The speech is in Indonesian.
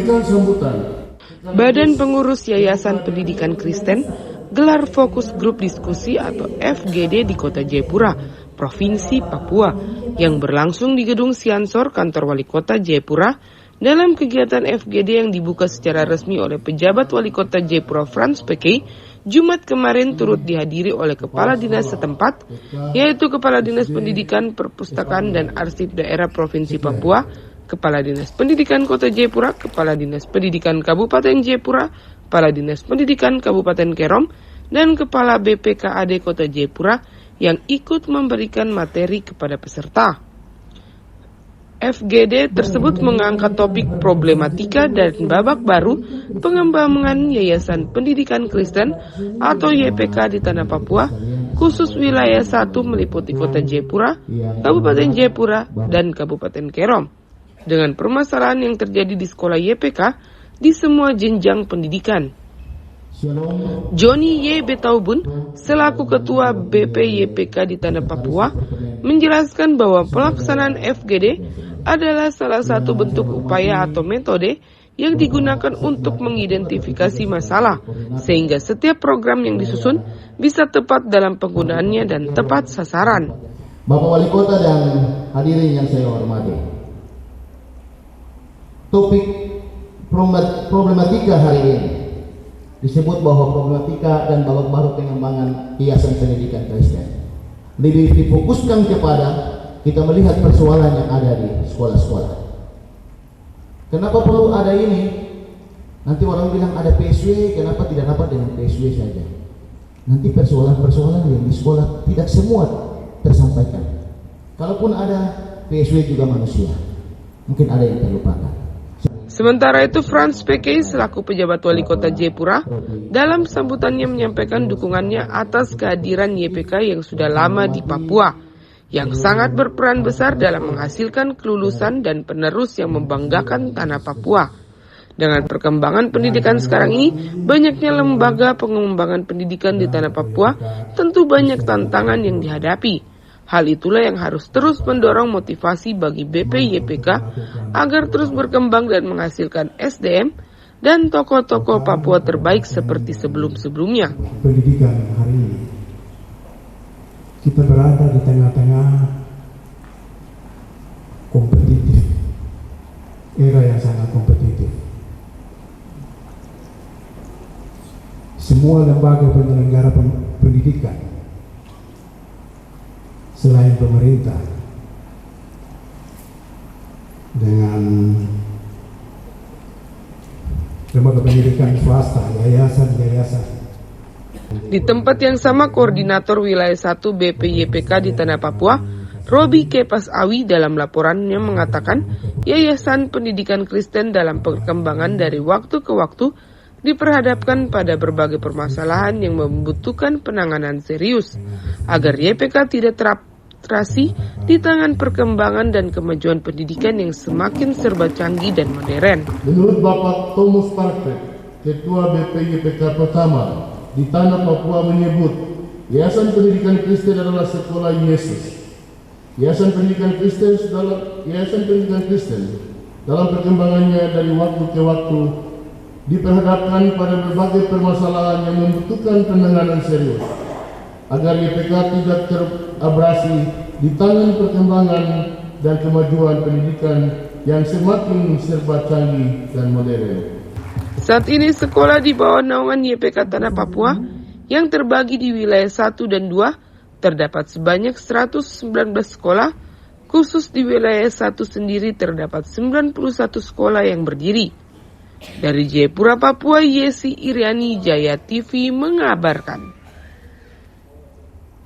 memberikan sambutan. Badan Pengurus Yayasan Pendidikan Kristen gelar fokus grup diskusi atau FGD di Kota Jayapura, Provinsi Papua, yang berlangsung di Gedung Siansor Kantor Wali Kota Jayapura. Dalam kegiatan FGD yang dibuka secara resmi oleh pejabat Wali Kota Jayapura Frans P.K, Jumat kemarin turut dihadiri oleh Kepala Dinas setempat, yaitu Kepala Dinas Pendidikan, Perpustakaan dan Arsip Daerah Provinsi Papua, Kepala Dinas Pendidikan Kota Jayapura, Kepala Dinas Pendidikan Kabupaten Jayapura, Kepala Dinas Pendidikan Kabupaten Kerom, dan Kepala BPKAD Kota Jayapura yang ikut memberikan materi kepada peserta. FGD tersebut mengangkat topik problematika dan babak baru pengembangan Yayasan Pendidikan Kristen atau YPK di Tanah Papua, khusus wilayah 1 meliputi Kota Jayapura, Kabupaten Jayapura, dan Kabupaten Kerom, dengan permasalahan yang terjadi di sekolah YPK di semua jenjang pendidikan. Joni Y. Betaubun, selaku Ketua BPYPK di Tanah Papua, menjelaskan bahwa pelaksanaan FGD adalah salah satu bentuk upaya atau metode yang digunakan untuk mengidentifikasi masalah, sehingga setiap program yang disusun bisa tepat dalam penggunaannya dan tepat sasaran. Bapak Wali Kota dan hadirin yang saya hormati, topik problematika hari ini disebut bahwa problematika dan babak baru pengembangan Yayasan Pendidikan Kristen lebih difokuskan kepada kita melihat persoalan yang ada di sekolah-sekolah. Kenapa perlu ada ini? Nanti orang bilang ada PSW, kenapa tidak dapat dengan PSW saja? Nanti persoalan-persoalan yang di sekolah tidak semua tersampaikan. Kalaupun ada, PSW juga manusia, mungkin ada yang terlupakan. Sementara itu, Frans P.K selaku pejabat Wali Kota Jayapura dalam sambutannya menyampaikan dukungannya atas kehadiran YPK yang sudah lama di Papua, yang sangat berperan besar dalam menghasilkan kelulusan dan penerus yang membanggakan tanah Papua. Dengan perkembangan pendidikan sekarang ini, banyaknya lembaga pengembangan pendidikan di tanah Papua, tentu banyak tantangan yang dihadapi. Hal itulah yang harus terus mendorong motivasi bagi BPYPK agar terus berkembang dan menghasilkan SDM dan tokoh-tokoh Papua terbaik seperti sebelum-sebelumnya. Pendidikan hari ini, kita berada di tengah-tengah kompetitif, era yang sangat kompetitif. Semua lembaga penyelenggara pendidikan selain pemerintah dengan lembaga pendidikan swasta, yayasan-yayasan. Di tempat yang sama, Koordinator Wilayah 1 BPYPK di Tanah Papua, Robi Kepas Awi, dalam laporannya mengatakan Yayasan Pendidikan Kristen dalam perkembangan dari waktu ke waktu diperhadapkan pada berbagai permasalahan yang membutuhkan penanganan serius, agar YPK tidak terasi di tangan perkembangan dan kemajuan pendidikan yang semakin serba canggih dan modern. Menurut Bapak Thomas Parker, Ketua BPYPK pertama di Tanah Papua, menyebut Yayasan Pendidikan Kristen adalah sekolah Yesus. Yayasan Pendidikan Kristen dalam perkembangannya dari waktu ke waktu diperhadapkan pada berbagai permasalahan yang membutuhkan penanganan serius, agar YPK tidak terabrasi di tangan perkembangan dan kemajuan pendidikan yang semakin serba canggih dan modern. Saat ini sekolah di bawah naungan YPK Tanah Papua yang terbagi di wilayah 1 dan 2 terdapat sebanyak 119 sekolah, khusus di wilayah 1 sendiri terdapat 91 sekolah yang berdiri. Dari Jayapura, Papua, Yesi Iriani, Jaya TV mengabarkan.